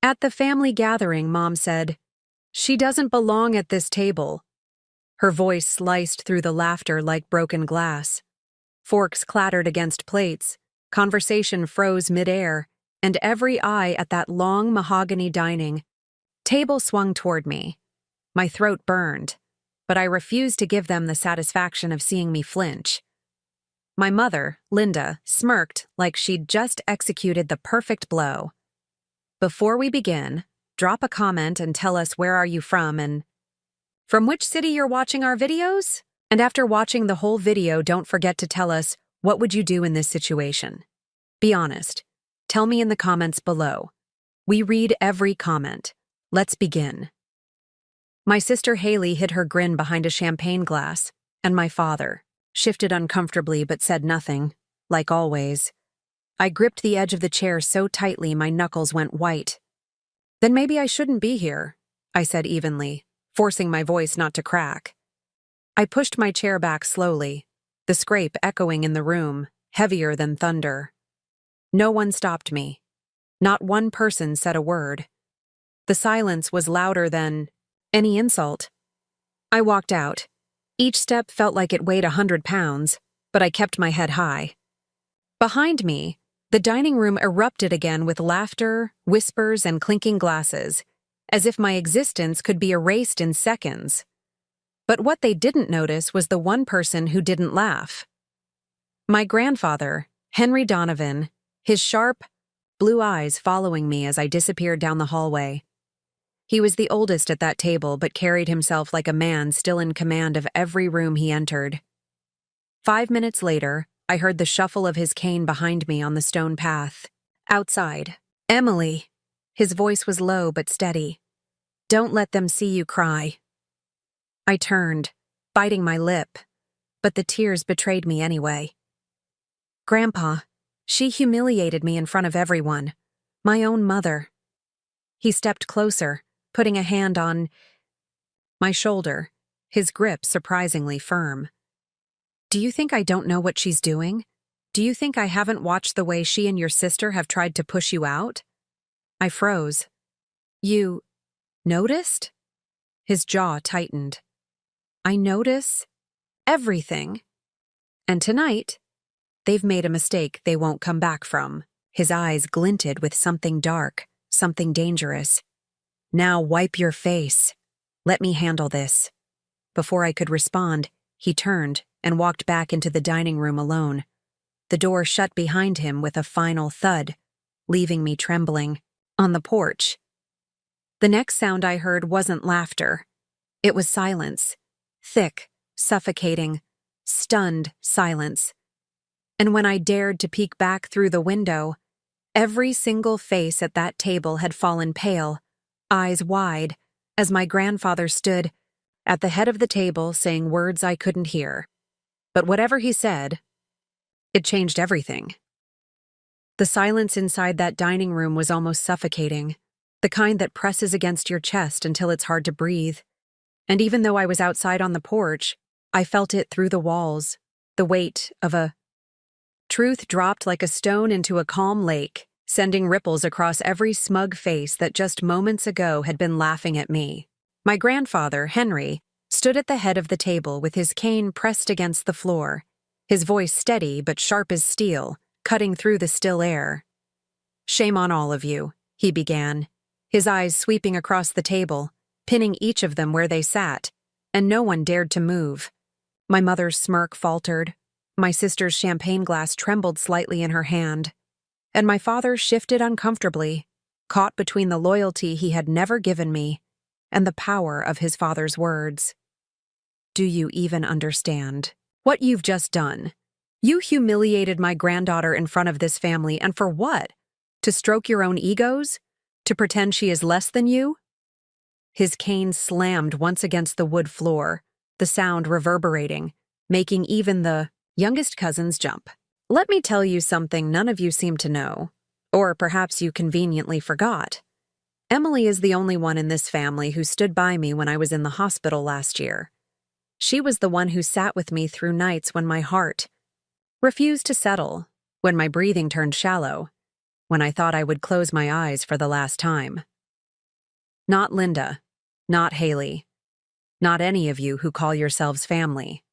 At the family gathering, Mom said, "She doesn't belong at this table." Her voice sliced through the laughter like broken glass. Forks clattered against plates, conversation froze midair, and every eye at that long mahogany dining table swung toward me. My throat burned, but I refused to give them the satisfaction of seeing me flinch. My mother, Linda, smirked like she'd just executed the perfect blow. "Before we begin, drop a comment and tell us where are you from and from which city you're watching our videos? And after watching the whole video, don't forget to tell us what would you do in this situation. Be honest. Tell me in the comments below. We read every comment. Let's begin." My sister Haley hid her grin behind a champagne glass, and my father shifted uncomfortably but said nothing, like always. I gripped the edge of the chair so tightly my knuckles went white. "Then maybe I shouldn't be here," I said evenly, forcing my voice not to crack. I pushed my chair back slowly, the scrape echoing in the room, heavier than thunder. No one stopped me. Not one person said a word. The silence was louder than any insult. I walked out. Each step felt like it weighed 100 pounds, but I kept my head high. Behind me, the dining room erupted again with laughter, whispers, and clinking glasses, as if my existence could be erased in seconds. But what they didn't notice was the one person who didn't laugh. My grandfather, Henry Donovan, his sharp, blue eyes following me as I disappeared down the hallway. He was the oldest at that table but carried himself like a man still in command of every room he entered. 5 minutes later, I heard the shuffle of his cane behind me on the stone path. Outside. "Emily." His voice was low but steady. "Don't let them see you cry." I turned, biting my lip, but the tears betrayed me anyway. "Grandpa, she humiliated me in front of everyone. My own mother." He stepped closer, putting a hand on my shoulder, his grip surprisingly firm. "Do you think I don't know what she's doing? Do you think I haven't watched the way she and your sister have tried to push you out?" I froze. "You noticed?" His jaw tightened. "I notice everything. And tonight, they've made a mistake they won't come back from." His eyes glinted with something dark, something dangerous. "Now wipe your face. Let me handle this." Before I could respond, he turned and walked back into the dining room alone. The door shut behind him with a final thud, leaving me trembling. On the porch. The next sound I heard wasn't laughter. It was silence. Thick, suffocating, stunned silence. And when I dared to peek back through the window, every single face at that table had fallen pale, eyes wide, as my grandfather stood at the head of the table saying words I couldn't hear. But whatever he said, it changed everything. The silence inside that dining room was almost suffocating, the kind that presses against your chest until it's hard to breathe. And even though I was outside on the porch, I felt it through the walls, the weight of a truth dropped like a stone into a calm lake, sending ripples across every smug face that just moments ago had been laughing at me. My grandfather, Henry, stood at the head of the table with his cane pressed against the floor, his voice steady but sharp as steel, cutting through the still air. "Shame on all of you," he began, his eyes sweeping across the table, pinning each of them where they sat, and no one dared to move. My mother's smirk faltered, my sister's champagne glass trembled slightly in her hand, and my father shifted uncomfortably, caught between the loyalty he had never given me and the power of his father's words. "Do you even understand what you've just done? You humiliated my granddaughter in front of this family, and for what? To stroke your own egos? To pretend she is less than you?" His cane slammed once against the wood floor, the sound reverberating, making even the youngest cousins jump. "Let me tell you something none of you seem to know, or perhaps you conveniently forgot. Emily is the only one in this family who stood by me when I was in the hospital last year. She was the one who sat with me through nights when my heart refused to settle, when my breathing turned shallow, when I thought I would close my eyes for the last time." Not Linda. Not Haley. Not any of you who call yourselves family.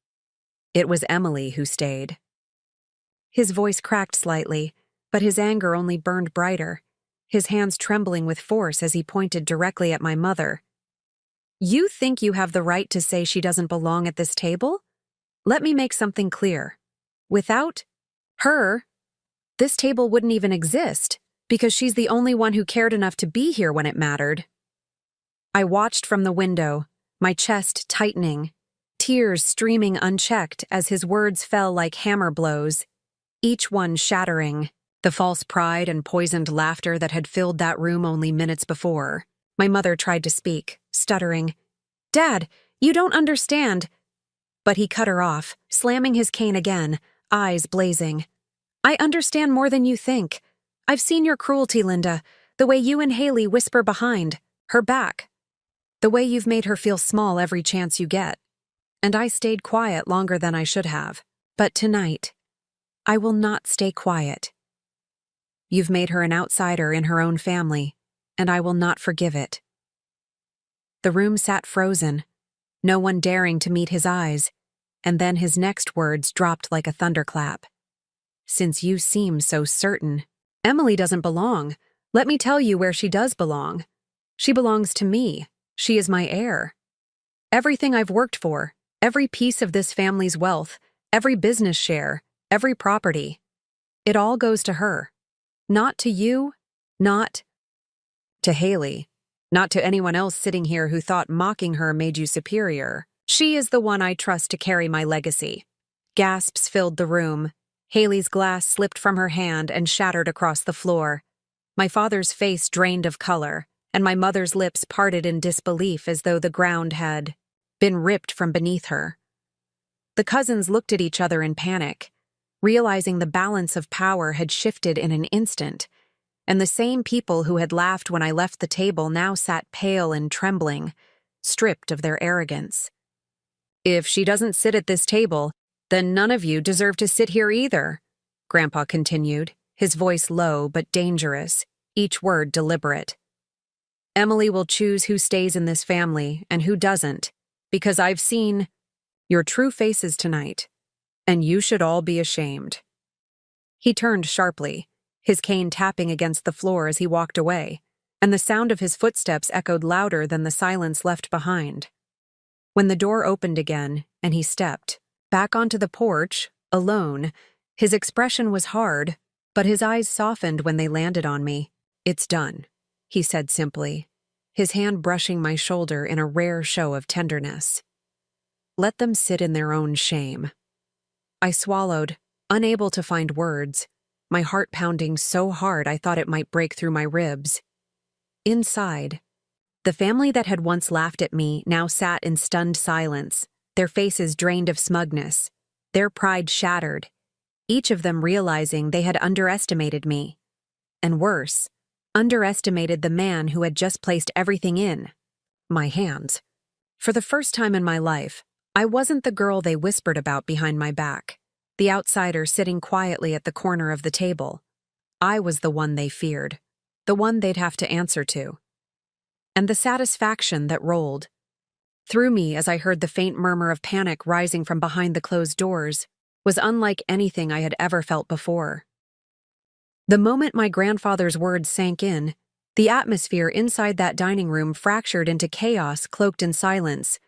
It was Emily who stayed. His voice cracked slightly, but his anger only burned brighter, his hands trembling with force as he pointed directly at my mother. You think you have the right to say she doesn't belong at this table? Let me make something clear. Without her, this table wouldn't even exist, because she's the only one who cared enough to be here when it mattered. I watched from the window, my chest tightening, tears streaming unchecked as his words fell like hammer blows, each one shattering the false pride and poisoned laughter that had filled that room only minutes before. My mother tried to speak, stuttering, "Dad, you don't understand." But he cut her off, slamming his cane again, eyes blazing. "I understand more than you think. I've seen your cruelty, Linda, the way you and Haley whisper behind her back, the way you've made her feel small every chance you get. And I stayed quiet longer than I should have. But tonight, I will not stay quiet. You've made her an outsider in her own family, and I will not forgive it." The room sat frozen, no one daring to meet his eyes, and then his next words dropped like a thunderclap. "Since you seem so certain, Emily doesn't belong. Let me tell you where she does belong. She belongs to me. She is my heir. Everything I've worked for, every piece of this family's wealth, every business share, every property, it all goes to her. Not to you, not to Haley, not to anyone else sitting here who thought mocking her made you superior. She is the one I trust to carry my legacy." Gasps filled the room. Haley's glass slipped from her hand and shattered across the floor. My father's face drained of color, and my mother's lips parted in disbelief as though the ground had been ripped from beneath her. The cousins looked at each other in panic, realizing the balance of power had shifted in an instant, and the same people who had laughed when I left the table now sat pale and trembling, stripped of their arrogance. "If she doesn't sit at this table, then none of you deserve to sit here either," Grandpa continued, his voice low but dangerous, each word deliberate. "Emily will choose who stays in this family and who doesn't, because I've seen your true faces tonight, and you should all be ashamed." He turned sharply, his cane tapping against the floor as he walked away, and the sound of his footsteps echoed louder than the silence left behind. When the door opened again, and he stepped back onto the porch, alone, his expression was hard, but his eyes softened when they landed on me. "It's done," he said simply, his hand brushing my shoulder in a rare show of tenderness. "Let them sit in their own shame." I swallowed, unable to find words, my heart pounding so hard I thought it might break through my ribs. Inside, the family that had once laughed at me now sat in stunned silence, their faces drained of smugness, their pride shattered, each of them realizing they had underestimated me. And worse, underestimated the man who had just placed everything in my hands. For the first time in my life, I wasn't the girl they whispered about behind my back, the outsider sitting quietly at the corner of the table. I was the one they feared, the one they'd have to answer to. And the satisfaction that rolled through me as I heard the faint murmur of panic rising from behind the closed doors was unlike anything I had ever felt before. The moment my grandfather's words sank in, the atmosphere inside that dining room fractured into chaos cloaked in silence,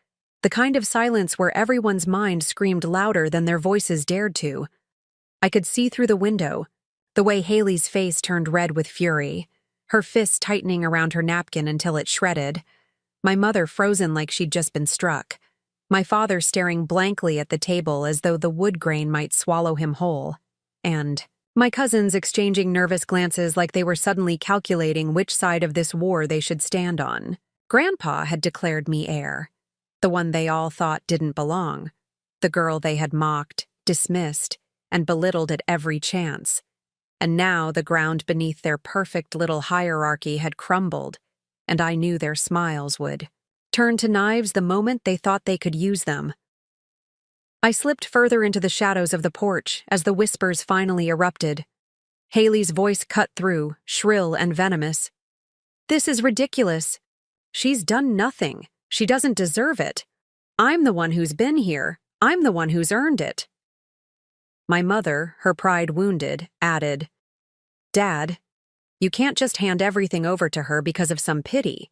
the kind of silence where everyone's mind screamed louder than their voices dared to. I could see through the window, the way Haley's face turned red with fury, her fists tightening around her napkin until it shredded, my mother frozen like she'd just been struck, my father staring blankly at the table as though the wood grain might swallow him whole, and my cousins exchanging nervous glances like they were suddenly calculating which side of this war they should stand on. Grandpa had declared me heir, the one they all thought didn't belong, the girl they had mocked, dismissed, and belittled at every chance. And now the ground beneath their perfect little hierarchy had crumbled, and I knew their smiles would turn to knives the moment they thought they could use them. I slipped further into the shadows of the porch as the whispers finally erupted. Haley's voice cut through, shrill and venomous. "This is ridiculous. She's done nothing. She doesn't deserve it. I'm the one who's been here. I'm the one who's earned it. My mother, her pride wounded, added, Dad, you can't just hand everything over to her because of some pity.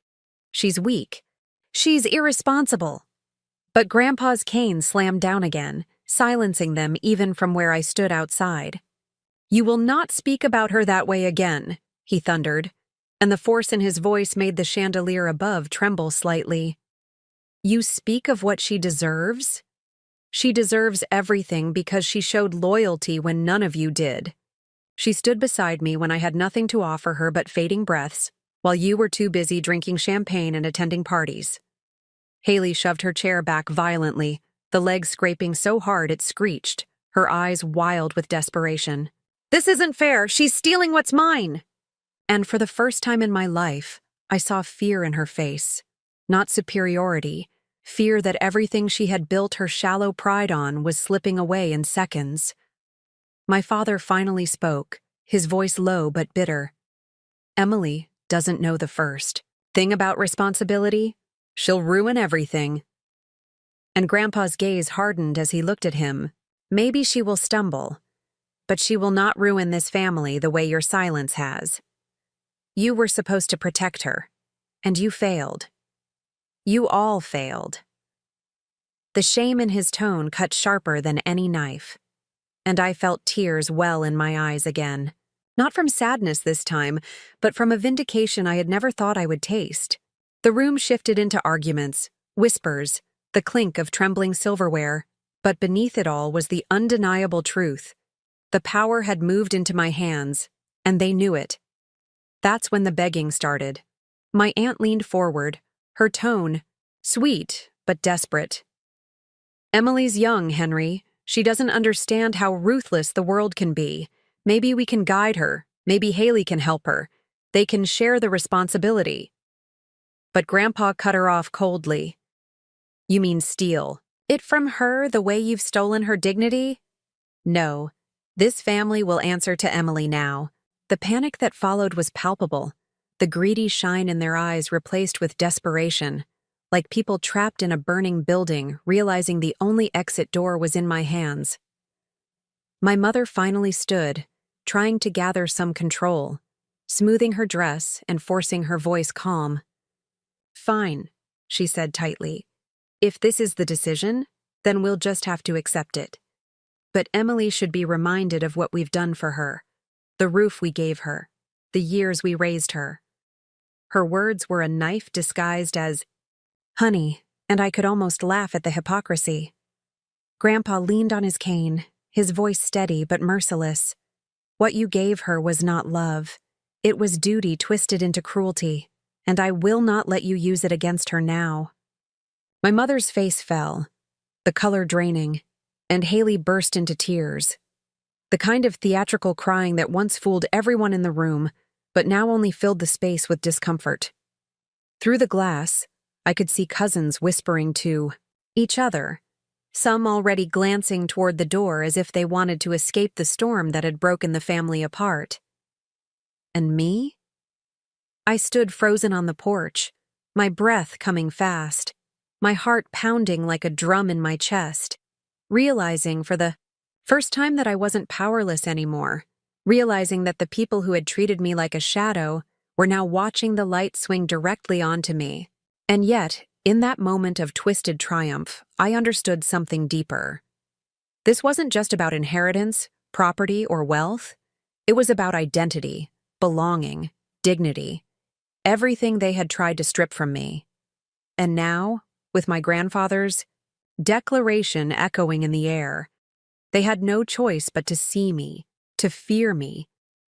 She's weak. She's irresponsible. But Grandpa's cane slammed down again, silencing them even from where I stood outside. You will not speak about her that way again, he thundered, and the force in his voice made the chandelier above tremble slightly. You speak of what she deserves? She deserves everything because she showed loyalty when none of you did. She stood beside me when I had nothing to offer her but fading breaths, while you were too busy drinking champagne and attending parties. Haley shoved her chair back violently, the leg scraping so hard it screeched, her eyes wild with desperation. This isn't fair. She's stealing what's mine. And for the first time in my life, I saw fear in her face. Not superiority, fear that everything she had built her shallow pride on was slipping away in seconds. My father finally spoke, his voice low but bitter. Emily doesn't know the first thing about responsibility. She'll ruin everything. And Grandpa's gaze hardened as he looked at him. Maybe she will stumble, but she will not ruin this family the way your silence has. You were supposed to protect her, and you failed. You all failed. The shame in his tone cut sharper than any knife, and I felt tears well in my eyes again. Not from sadness this time, but from a vindication I had never thought I would taste. The room shifted into arguments, whispers, the clink of trembling silverware, but beneath it all was the undeniable truth. The power had moved into my hands, and they knew it. That's when the begging started. My aunt leaned forward, her tone sweet but desperate. Emily's young, Henry. She doesn't understand how ruthless the world can be. Maybe we can guide her. Maybe Haley can help her. They can share the responsibility. But Grandpa cut her off coldly. You mean steal it from her the way you've stolen her dignity? No. This family will answer to Emily now. The panic that followed was palpable, the greedy shine in their eyes replaced with desperation, like people trapped in a burning building realizing the only exit door was in my hands. My mother finally stood, trying to gather some control, smoothing her dress and forcing her voice calm. Fine, she said tightly. If this is the decision, then we'll just have to accept it. But Emily should be reminded of what we've done for her, the roof we gave her, the years we raised her. Her words were a knife disguised as honey, and I could almost laugh at the hypocrisy. Grandpa leaned on his cane, his voice steady but merciless. What you gave her was not love. It was duty twisted into cruelty, and I will not let you use it against her now. My mother's face fell, the color draining, and Haley burst into tears. The kind of theatrical crying that once fooled everyone in the room, but now only filled the space with discomfort. Through the glass, I could see cousins whispering to each other, some already glancing toward the door as if they wanted to escape the storm that had broken the family apart. And me? I stood frozen on the porch, my breath coming fast, my heart pounding like a drum in my chest, realizing for the first time that I wasn't powerless anymore, realizing that the people who had treated me like a shadow were now watching the light swing directly onto me. And yet, in that moment of twisted triumph, I understood something deeper. This wasn't just about inheritance, property, or wealth. It was about identity, belonging, dignity, everything they had tried to strip from me. And now, with my grandfather's declaration echoing in the air, they had no choice but to see me, to fear me,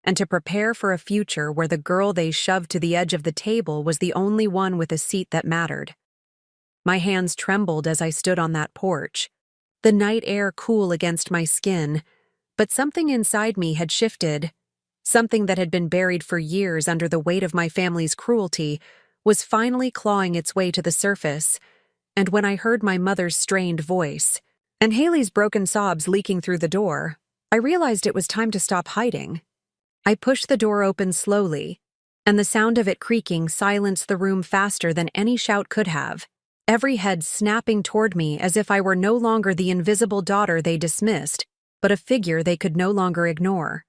and to prepare for a future where the girl they shoved to the edge of the table was the only one with a seat that mattered. My hands trembled as I stood on that porch, the night air cool against my skin, but something inside me had shifted. Something that had been buried for years under the weight of my family's cruelty was finally clawing its way to the surface, and when I heard my mother's strained voice, and Haley's broken sobs leaking through the door, I realized it was time to stop hiding. I pushed the door open slowly, and the sound of it creaking silenced the room faster than any shout could have, every head snapping toward me as if I were no longer the invisible daughter they dismissed, but a figure they could no longer ignore.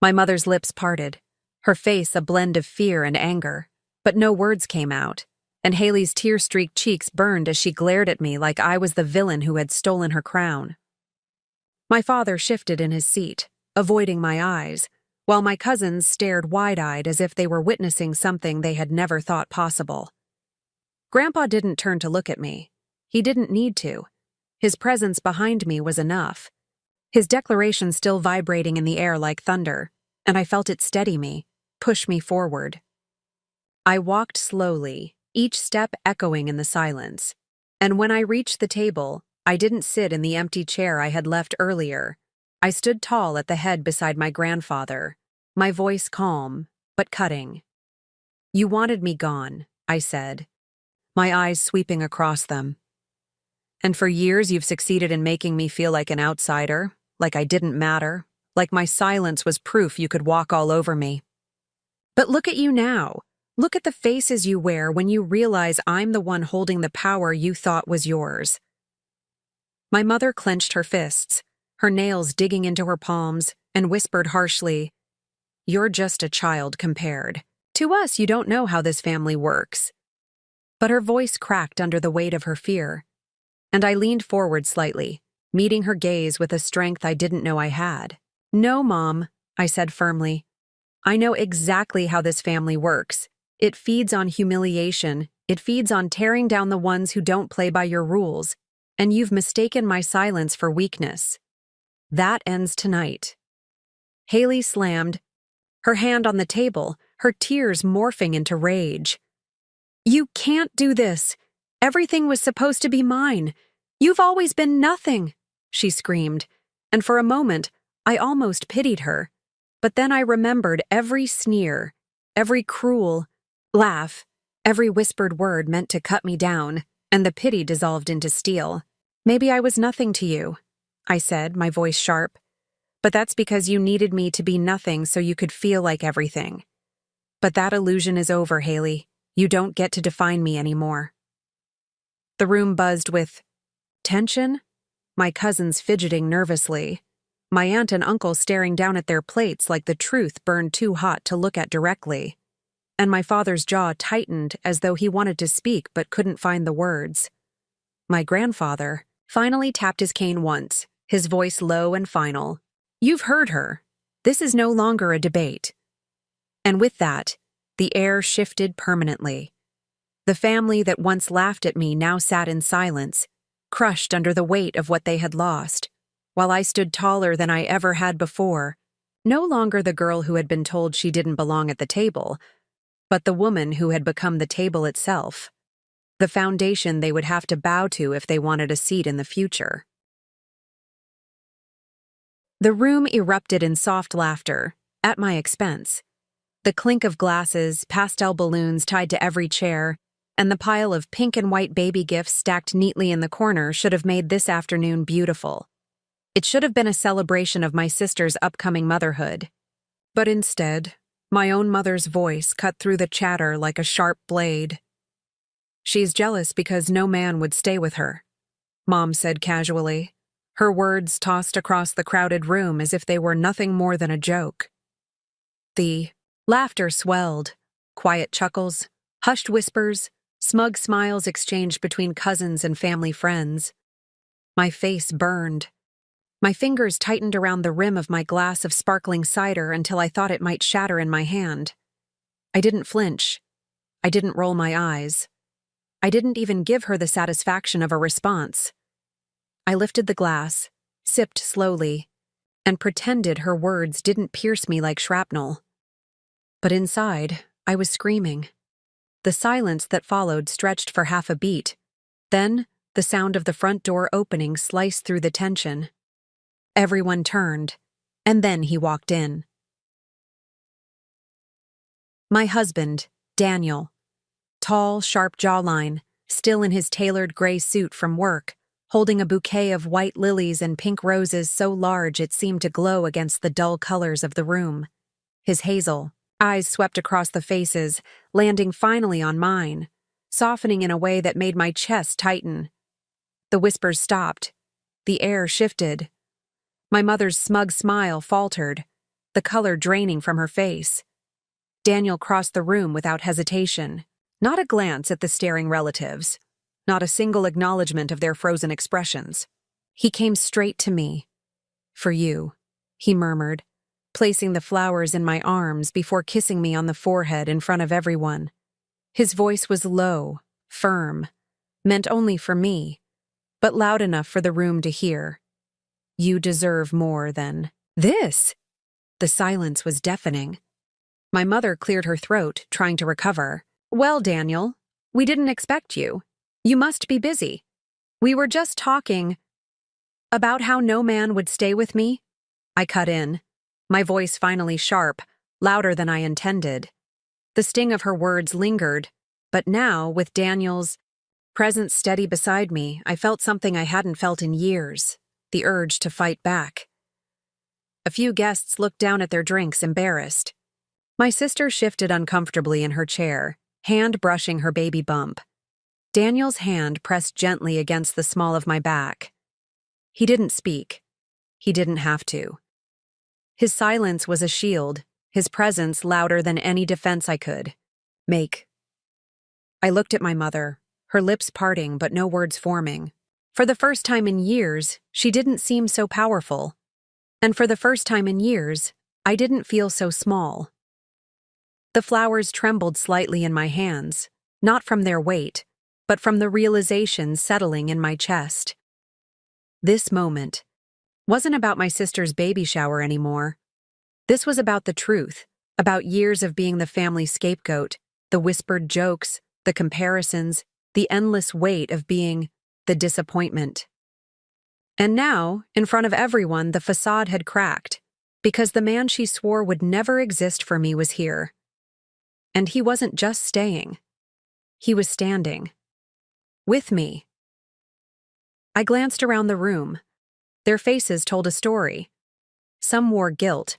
My mother's lips parted, her face a blend of fear and anger, but no words came out, and Haley's tear-streaked cheeks burned as she glared at me like I was the villain who had stolen her crown. My father shifted in his seat, avoiding my eyes, while my cousins stared wide-eyed as if they were witnessing something they had never thought possible. Grandpa didn't turn to look at me. He didn't need to. His presence behind me was enough. His declaration still vibrating in the air like thunder, and I felt it steady me, push me forward. I walked slowly, each step echoing in the silence, and when I reached the table, I didn't sit in the empty chair I had left earlier. I stood tall at the head beside my grandfather, my voice calm, but cutting. "You wanted me gone," I said, my eyes sweeping across them. "And for years you've succeeded in making me feel like an outsider, like I didn't matter, like my silence was proof you could walk all over me. But look at you now. Look at the faces you wear when you realize I'm the one holding the power you thought was yours." My mother clenched her fists, her nails digging into her palms, and whispered harshly, "You're just a child compared. To us, you don't know how this family works." But her voice cracked under the weight of her fear, and I leaned forward slightly, meeting her gaze with a strength I didn't know I had. "No, Mom," I said firmly. "I know exactly how this family works. It feeds on humiliation. It feeds on tearing down the ones who don't play by your rules, and you've mistaken my silence for weakness. That ends tonight." Haley slammed, her hand on the table, her tears morphing into rage. "You can't do this. Everything was supposed to be mine. You've always been nothing," she screamed, and for a moment, I almost pitied her. But then I remembered every sneer, every cruel laugh, every whispered word meant to cut me down, and the pity dissolved into steel. "Maybe I was nothing to you," I said, my voice sharp. "But that's because you needed me to be nothing so you could feel like everything. But that illusion is over, Haley. You don't get to define me anymore." The room buzzed with tension, my cousins fidgeting nervously, my aunt and uncle staring down at their plates like the truth burned too hot to look at directly, and my father's jaw tightened as though he wanted to speak but couldn't find the words. My grandfather finally tapped his cane once, his voice low and final. "You've heard her. This is no longer a debate." And with that, the air shifted permanently. The family that once laughed at me now sat in silence, crushed under the weight of what they had lost, while I stood taller than I ever had before, no longer the girl who had been told she didn't belong at the table, but the woman who had become the table itself, the foundation they would have to bow to if they wanted a seat in the future. The room erupted in soft laughter, at my expense. The clink of glasses, pastel balloons tied to every chair, and the pile of pink and white baby gifts stacked neatly in the corner should have made this afternoon beautiful. It should have been a celebration of my sister's upcoming motherhood. But instead, my own mother's voice cut through the chatter like a sharp blade. "She's jealous because no man would stay with her," Mom said casually, her words tossed across the crowded room as if they were nothing more than a joke. The laughter swelled, quiet chuckles, hushed whispers, smug smiles exchanged between cousins and family friends. My face burned. My fingers tightened around the rim of my glass of sparkling cider until I thought it might shatter in my hand. I didn't flinch. I didn't roll my eyes. I didn't even give her the satisfaction of a response. I lifted the glass, sipped slowly, and pretended her words didn't pierce me like shrapnel. But inside, I was screaming. The silence that followed stretched for half a beat. Then, the sound of the front door opening sliced through the tension. Everyone turned, and then he walked in. My husband, Daniel. Tall, sharp jawline, still in his tailored gray suit from work, holding a bouquet of white lilies and pink roses so large it seemed to glow against the dull colors of the room. His hazel, Eyes swept across the faces, landing finally on mine, softening in a way that made my chest tighten. The whispers stopped. The air shifted. My mother's smug smile faltered, the color draining from her face. Daniel crossed the room without hesitation. Not a glance at the staring relatives. Not a single acknowledgement of their frozen expressions. He came straight to me. "For you," he murmured, placing the flowers in my arms before kissing me on the forehead in front of everyone. His voice was low, firm, meant only for me, but loud enough for the room to hear. "You deserve more than this." The silence was deafening. My mother cleared her throat, trying to recover. "Well, Daniel, we didn't expect you. You must be busy. We were just talking about how no man would stay with me." I cut in, my voice finally sharp, louder than I intended. The sting of her words lingered, but now, with Daniel's presence steady beside me, I felt something I hadn't felt in years, the urge to fight back. A few guests looked down at their drinks, embarrassed. My sister shifted uncomfortably in her chair, hand brushing her baby bump. Daniel's hand pressed gently against the small of my back. He didn't speak. He didn't have to. His silence was a shield, his presence louder than any defense I could make. I looked at my mother, her lips parting but no words forming. For the first time in years, she didn't seem so powerful. And for the first time in years, I didn't feel so small. The flowers trembled slightly in my hands, not from their weight, but from the realization settling in my chest. This moment wasn't about my sister's baby shower anymore. This was about the truth, about years of being the family scapegoat, the whispered jokes, the comparisons, the endless weight of being the disappointment. And now, in front of everyone, the facade had cracked, because the man she swore would never exist for me was here. And he wasn't just staying. He was standing. With me. I glanced around the room. Their faces told a story. Some wore guilt.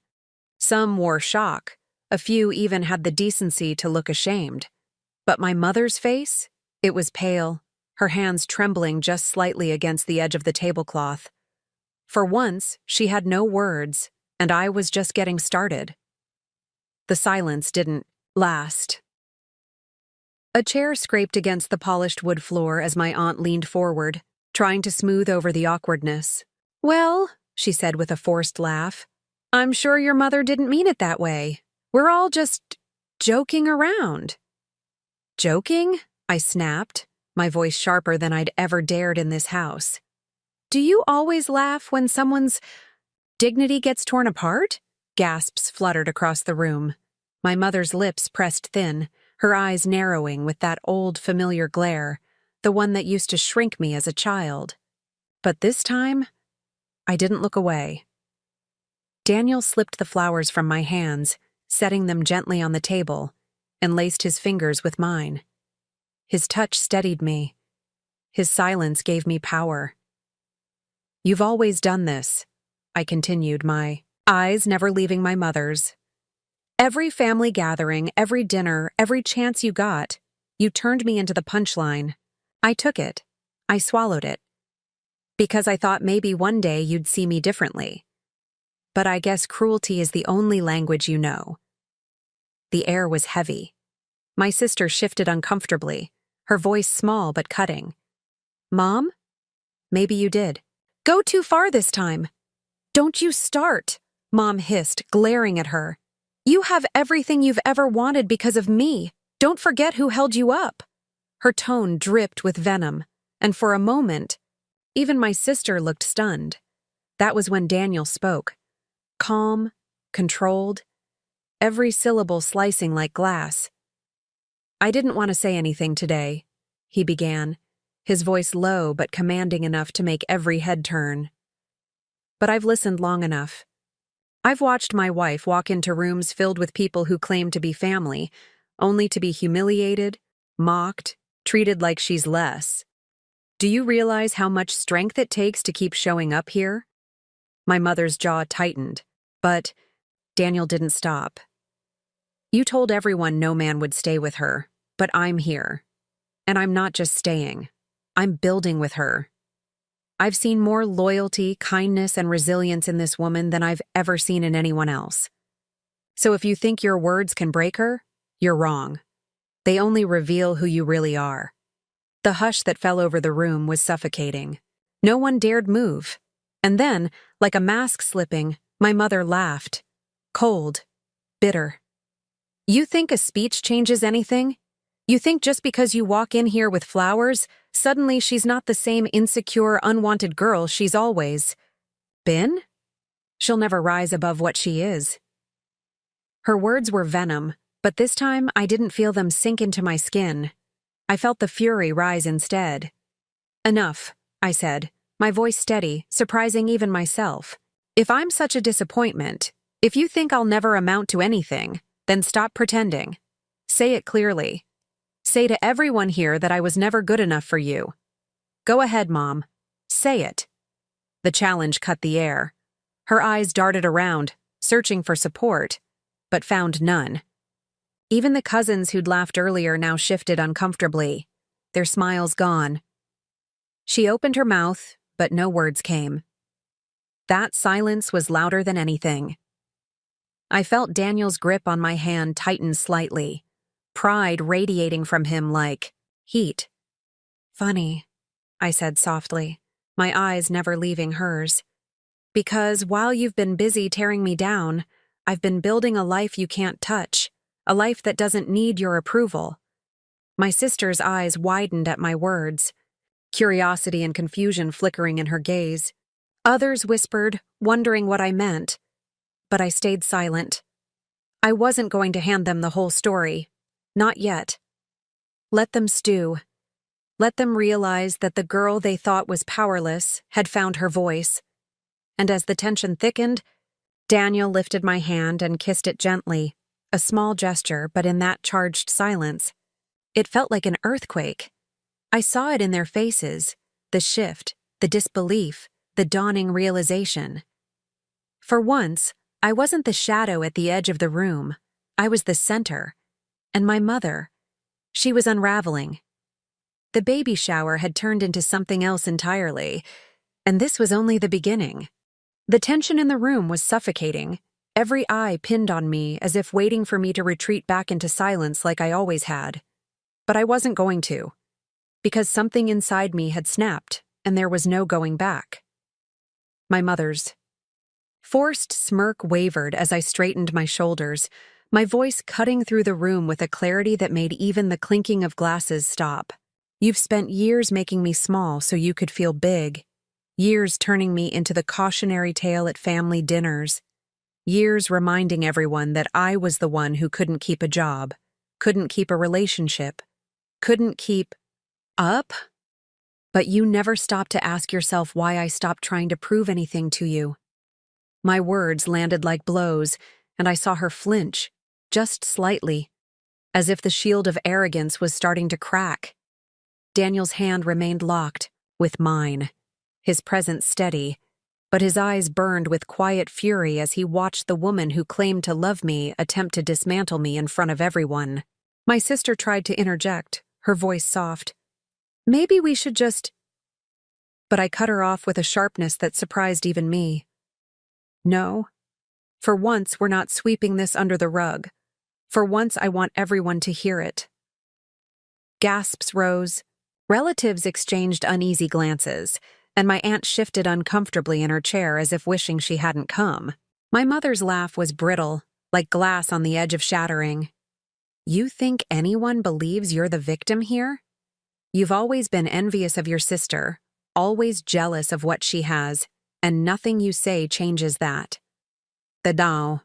Some wore shock. A few even had the decency to look ashamed. But my mother's face? It was pale, her hands trembling just slightly against the edge of the tablecloth. For once, she had no words, and I was just getting started. The silence didn't last. A chair scraped against the polished wood floor as my aunt leaned forward, trying to smooth over the awkwardness. "Well," she said with a forced laugh, "I'm sure your mother didn't mean it that way. We're all just joking around." "Joking?" I snapped, my voice sharper than I'd ever dared in this house. "Do you always laugh when someone's dignity gets torn apart?" Gasps fluttered across the room. My mother's lips pressed thin, her eyes narrowing with that old familiar glare, the one that used to shrink me as a child. But this time, I didn't look away. Daniel slipped the flowers from my hands, setting them gently on the table, and laced his fingers with mine. His touch steadied me. His silence gave me power. "You've always done this," I continued, my eyes never leaving my mother's. "Every family gathering, every dinner, every chance you got, you turned me into the punchline. I took it. I swallowed it. Because I thought maybe one day you'd see me differently. But I guess cruelty is the only language you know." The air was heavy. My sister shifted uncomfortably, her voice small but cutting. "Mom? Maybe you did. Go too far this time. Don't you start," Mom hissed, glaring at her. "You have everything you've ever wanted because of me. Don't forget who held you up." Her tone dripped with venom, and for a moment, even my sister looked stunned. That was when Daniel spoke. Calm, controlled, every syllable slicing like glass. "I didn't want to say anything today," he began, his voice low but commanding enough to make every head turn. "But I've listened long enough. I've watched my wife walk into rooms filled with people who claim to be family, only to be humiliated, mocked, treated like she's less. Do you realize how much strength it takes to keep showing up here?" My mother's jaw tightened, but Daniel didn't stop. You told everyone no man would stay with her, but I'm here. And I'm not just staying. I'm building with her. I've seen more loyalty, kindness, and resilience in this woman than I've ever seen in anyone else. So if you think your words can break her, you're wrong. They only reveal who you really are. The hush that fell over the room was suffocating. No one dared move. And then, like a mask slipping, my mother laughed. Cold. Bitter. You think a speech changes anything? You think just because you walk in here with flowers, suddenly she's not the same insecure, unwanted girl she's always been? She'll never rise above what she is. Her words were venom, but this time I didn't feel them sink into my skin. I felt the fury rise instead. Enough, I said, my voice steady, surprising even myself. If I'm such a disappointment, if you think I'll never amount to anything, then stop pretending. Say it clearly. Say to everyone here that I was never good enough for you. Go ahead, Mom. Say it. The challenge cut the air. Her eyes darted around, searching for support, but found none. Even the cousins who'd laughed earlier now shifted uncomfortably, their smiles gone. She opened her mouth, but no words came. That silence was louder than anything. I felt Daniel's grip on my hand tighten slightly, pride radiating from him like heat. Funny, I said softly, my eyes never leaving hers. Because while you've been busy tearing me down, I've been building a life you can't touch, a life that doesn't need your approval. My sister's eyes widened at my words, curiosity and confusion flickering in her gaze. Others whispered, wondering what I meant. But I stayed silent. I wasn't going to hand them the whole story. Not yet. Let them stew. Let them realize that the girl they thought was powerless had found her voice. And as the tension thickened, Daniel lifted my hand and kissed it gently, a small gesture, but in that charged silence, it felt like an earthquake. I saw it in their faces, the shift, the disbelief, the dawning realization. For once, I wasn't the shadow at the edge of the room. I was the center. And my mother, she was unraveling. The baby shower had turned into something else entirely, and this was only the beginning. The tension in the room was suffocating, every eye pinned on me as if waiting for me to retreat back into silence like I always had. But I wasn't going to, because something inside me had snapped, and there was no going back. My mother's forced smirk wavered as I straightened my shoulders, my voice cutting through the room with a clarity that made even the clinking of glasses stop. You've spent years making me small so you could feel big, years turning me into the cautionary tale at family dinners, years reminding everyone that I was the one who couldn't keep a job, couldn't keep a relationship, couldn't keep up. But you never stopped to ask yourself why I stopped trying to prove anything to you. My words landed like blows, and I saw her flinch, just slightly, as if the shield of arrogance was starting to crack. Daniel's hand remained locked, with mine, his presence steady, but his eyes burned with quiet fury as he watched the woman who claimed to love me attempt to dismantle me in front of everyone. My sister tried to interject, her voice soft. Maybe we should just... But I cut her off with a sharpness that surprised even me. No. For once, we're not sweeping this under the rug. For once, I want everyone to hear it. Gasps rose. Relatives exchanged uneasy glances, and my aunt shifted uncomfortably in her chair as if wishing she hadn't come. My mother's laugh was brittle, like glass on the edge of shattering. You think anyone believes you're the victim here? You've always been envious of your sister, always jealous of what she has, and nothing you say changes that. The Dao.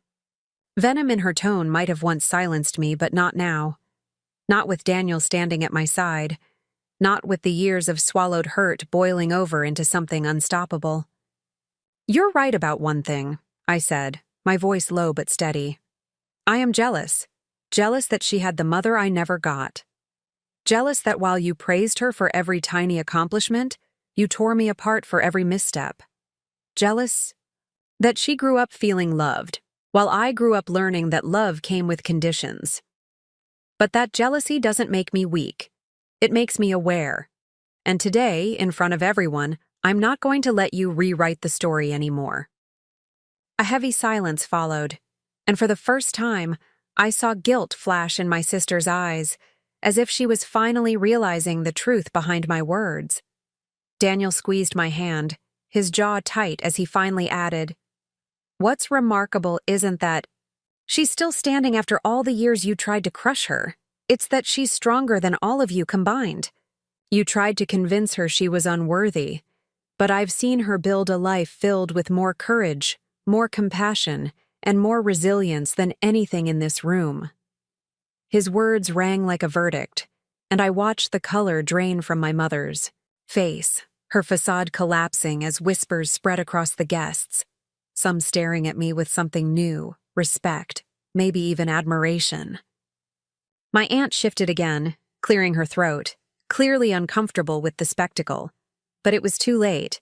Venom in her tone might have once silenced me, but not now. Not with Daniel standing at my side. Not with the years of swallowed hurt boiling over into something unstoppable. You're right about one thing, I said, my voice low but steady. I am jealous. Jealous that she had the mother I never got. Jealous that while you praised her for every tiny accomplishment, you tore me apart for every misstep. Jealous that she grew up feeling loved, while I grew up learning that love came with conditions. But that jealousy doesn't make me weak. It makes me aware. And today, in front of everyone, I'm not going to let you rewrite the story anymore. A heavy silence followed, and for the first time, I saw guilt flash in my sister's eyes, as if she was finally realizing the truth behind my words. Daniel squeezed my hand, his jaw tight as he finally added, "What's remarkable isn't that she's still standing after all the years you tried to crush her. It's that she's stronger than all of you combined. You tried to convince her she was unworthy, but I've seen her build a life filled with more courage, more compassion, and more resilience than anything in this room." His words rang like a verdict, and I watched the color drain from my mother's face, her facade collapsing as whispers spread across the guests, some staring at me with something new, respect, maybe even admiration. My aunt shifted again, clearing her throat, clearly uncomfortable with the spectacle. But it was too late.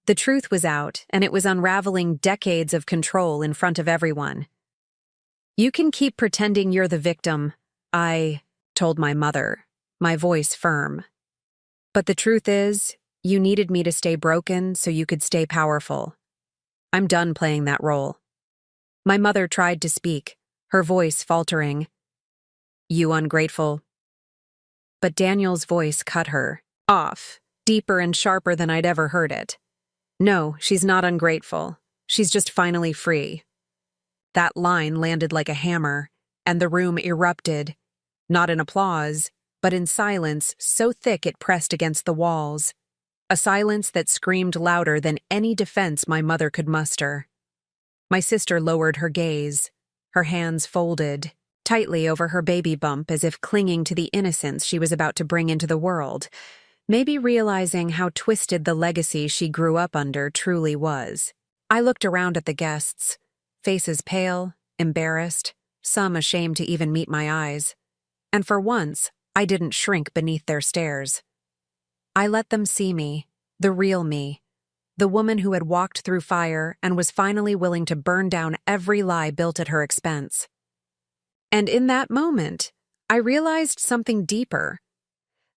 The truth was out, and it was unraveling decades of control in front of everyone. "You can keep pretending you're the victim," I told my mother, my voice firm. "But the truth is, you needed me to stay broken so you could stay powerful. I'm done playing that role." My mother tried to speak, her voice faltering. "You ungrateful." But Daniel's voice cut her off, deeper and sharper than I'd ever heard it. "No, she's not ungrateful. She's just finally free." That line landed like a hammer, and the room erupted, not in applause, but in silence so thick it pressed against the walls. A silence that screamed louder than any defense my mother could muster. My sister lowered her gaze, her hands folded tightly over her baby bump as if clinging to the innocence she was about to bring into the world, maybe realizing how twisted the legacy she grew up under truly was. I looked around at the guests, faces pale, embarrassed, some ashamed to even meet my eyes. And for once, I didn't shrink beneath their stares. I let them see me, the real me, the woman who had walked through fire and was finally willing to burn down every lie built at her expense. And in that moment, I realized something deeper.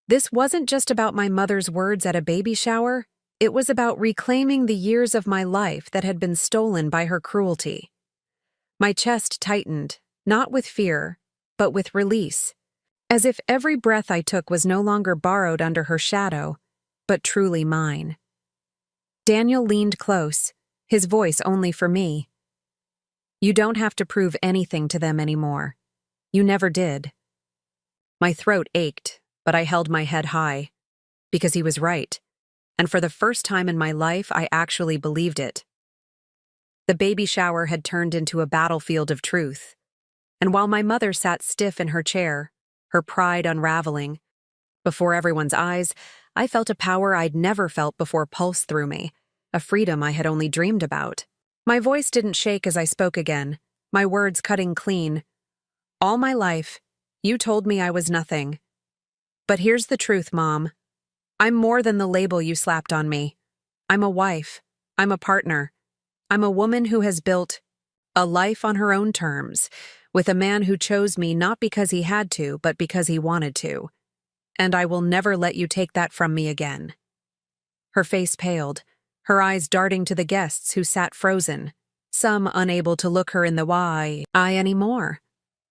This wasn't just about my mother's words at a baby shower, it was about reclaiming the years of my life that had been stolen by her cruelty. My chest tightened, not with fear, but with release, as if every breath I took was no longer borrowed under her shadow, but truly mine. Daniel leaned close, his voice only for me. "You don't have to prove anything to them anymore. You never did." My throat ached, but I held my head high, because he was right, and for the first time in my life I actually believed it. The baby shower had turned into a battlefield of truth, and while my mother sat stiff in her chair, her pride unraveling, before everyone's eyes, I felt a power I'd never felt before pulse through me, a freedom I had only dreamed about. My voice didn't shake as I spoke again, my words cutting clean. "All my life, you told me I was nothing. But here's the truth, Mom. I'm more than the label you slapped on me. I'm a wife. I'm a partner. I'm a woman who has built a life on her own terms, with a man who chose me not because he had to, but because he wanted to. And I will never let you take that from me again." Her face paled, her eyes darting to the guests who sat frozen, some unable to look her in the eye anymore,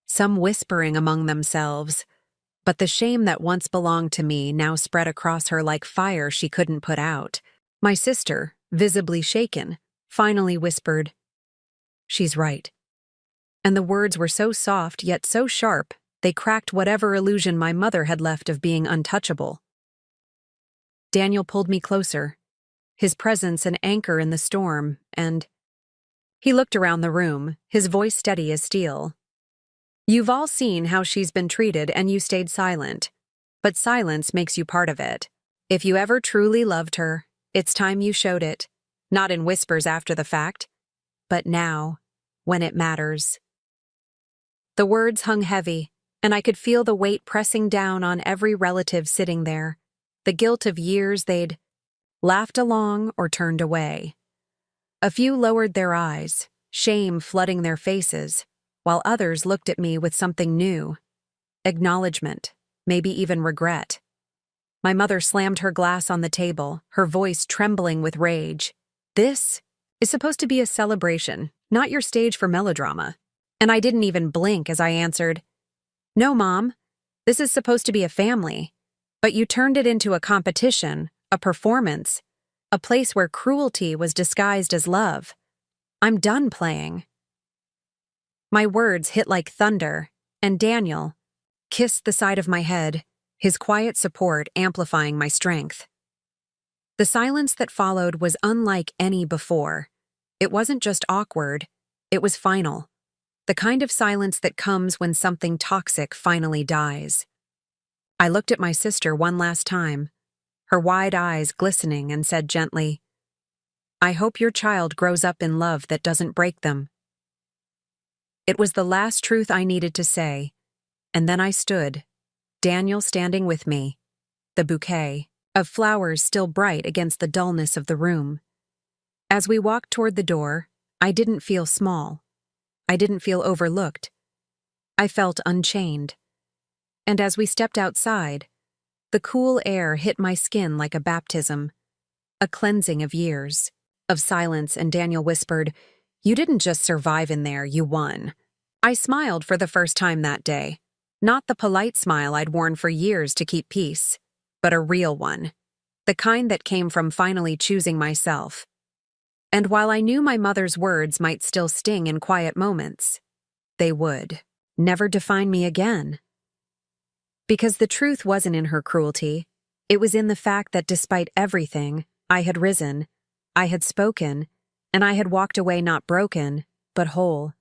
some whispering among themselves. But the shame that once belonged to me now spread across her like fire she couldn't put out. My sister, visibly shaken, finally whispered, "She's right." And the words were so soft yet so sharp, they cracked whatever illusion my mother had left of being untouchable. Daniel pulled me closer, his presence an anchor in the storm, and he looked around the room, his voice steady as steel. "You've all seen how she's been treated and you stayed silent, but silence makes you part of it. If you ever truly loved her, it's time you showed it, not in whispers after the fact, but now, when it matters." The words hung heavy, and I could feel the weight pressing down on every relative sitting there, the guilt of years they'd laughed along or turned away. A few lowered their eyes, shame flooding their faces, while others looked at me with something new. Acknowledgement, maybe even regret. My mother slammed her glass on the table, her voice trembling with rage. "This is supposed to be a celebration, not your stage for melodrama." And I didn't even blink as I answered, "No, Mom, this is supposed to be a family. But you turned it into a competition, a performance, a place where cruelty was disguised as love. I'm done playing." My words hit like thunder, and Daniel kissed the side of my head, his quiet support amplifying my strength. The silence that followed was unlike any before. It wasn't just awkward, it was final. The kind of silence that comes when something toxic finally dies. I looked at my sister one last time, her wide eyes glistening, and said gently, "I hope your child grows up in love that doesn't break them." It was the last truth I needed to say, and then I stood, Daniel standing with me, the bouquet of flowers still bright against the dullness of the room. As we walked toward the door, I didn't feel small. I didn't feel overlooked. I felt unchained. And as we stepped outside, the cool air hit my skin like a baptism, a cleansing of years, of silence, and Daniel whispered, "You didn't just survive in there, you won." I smiled for the first time that day, not the polite smile I'd worn for years to keep peace, but a real one, the kind that came from finally choosing myself. And while I knew my mother's words might still sting in quiet moments, they would never define me again. Because the truth wasn't in her cruelty, it was in the fact that despite everything, I had risen, I had spoken, and I had walked away not broken, but whole.